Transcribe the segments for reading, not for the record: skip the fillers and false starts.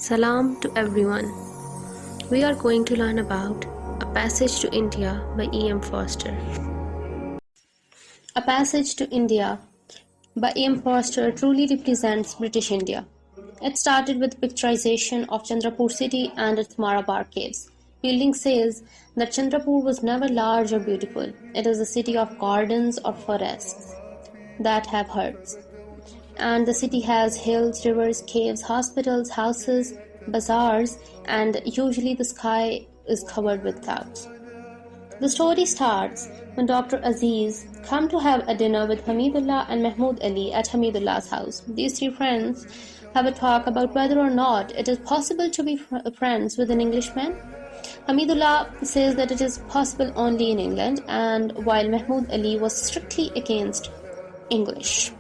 Salam to everyone. We are going to learn about A Passage to India by E.M. Forster. A Passage to India by E.M. Forster truly represents British India. It started with picturization of Chandrapur city and its Marabar caves. Fielding says that Chandrapur was never large or beautiful. It is a city of gardens or forests that have herds. And the city has hills, rivers, caves, hospitals, houses, bazaars, and usually the sky is covered with clouds. The story starts when Dr. Aziz come to have a dinner with Hamidullah and Mahmud Ali at Hamidullah's house. These three friends have a talk about whether or not it is possible to be friends with an Englishman. Hamidullah says that it is possible only in England, and while Mahmud Ali was strictly against English.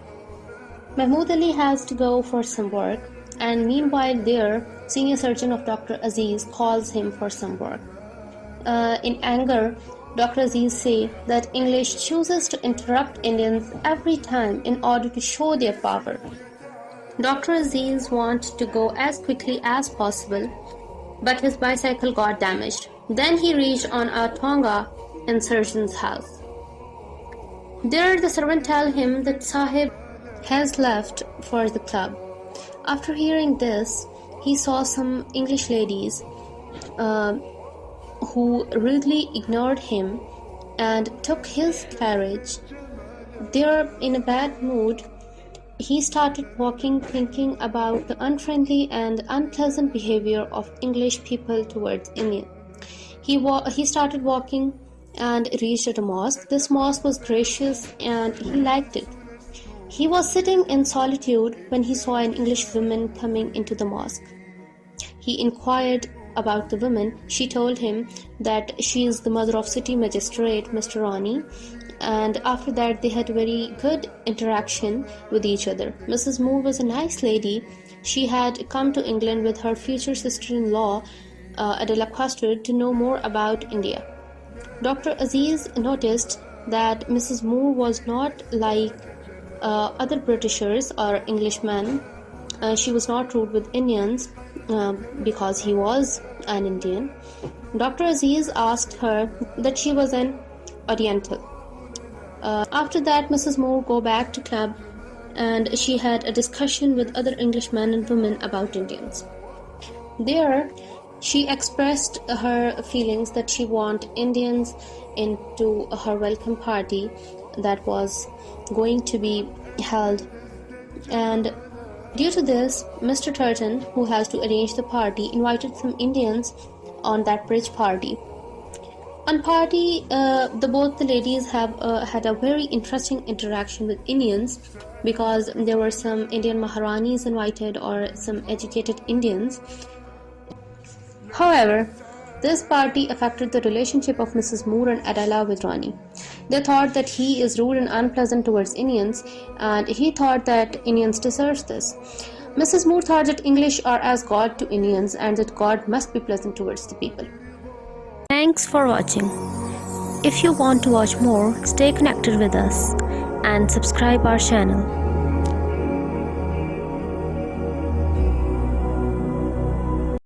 Mahmud Ali has to go for some work, and meanwhile their senior surgeon of Dr. Aziz calls him for some work. In anger, Dr. Aziz says that English chooses to interrupt Indians every time in order to show their power. Dr. Aziz wants to go as quickly as possible, but his bicycle got damaged. Then he reached on a Tonga in surgeon's house. There the servant tells him that Sahib has left for the club. After hearing this, he saw some English ladies who rudely ignored him and took his carriage. There, in a bad mood, he started walking, thinking about the unfriendly and unpleasant behavior of English people towards Indians. He started walking and reached at a mosque. This mosque was gracious and he liked it. He was sitting in solitude when he saw an English woman coming into the mosque. He inquired about the woman. She told him that she is the mother of city magistrate Mr. Rani, and after that they had very good interaction with each other. Mrs. Moore was a nice lady. She had come to England with her future sister-in-law Adela Custard to know more about India. Dr. Aziz noticed that Mrs. Moore was not like other Britishers or Englishmen. She was not rude with Indians because he was an Indian. Dr. Aziz asked her that she was an Oriental. After that, Mrs. Moore go back to club and she had a discussion with other Englishmen and women about Indians. There, she expressed her feelings that she want Indians into her welcome party that was going to be held, and due to this, Mr. Turton, who has to arrange the party, invited some Indians on that bridge party. On party, both the ladies have had a very interesting interaction with Indians because there were some Indian Maharanis invited or some educated Indians. However, this party affected the relationship of Mrs. Moore and Adela with Rani. They thought that he is rude and unpleasant towards Indians, and he thought that Indians deserve this. Mrs. Moore thought that English are as God to Indians and that God must be pleasant towards the people. Thanks for watching. If you want to watch more, stay connected with us and subscribe our channel.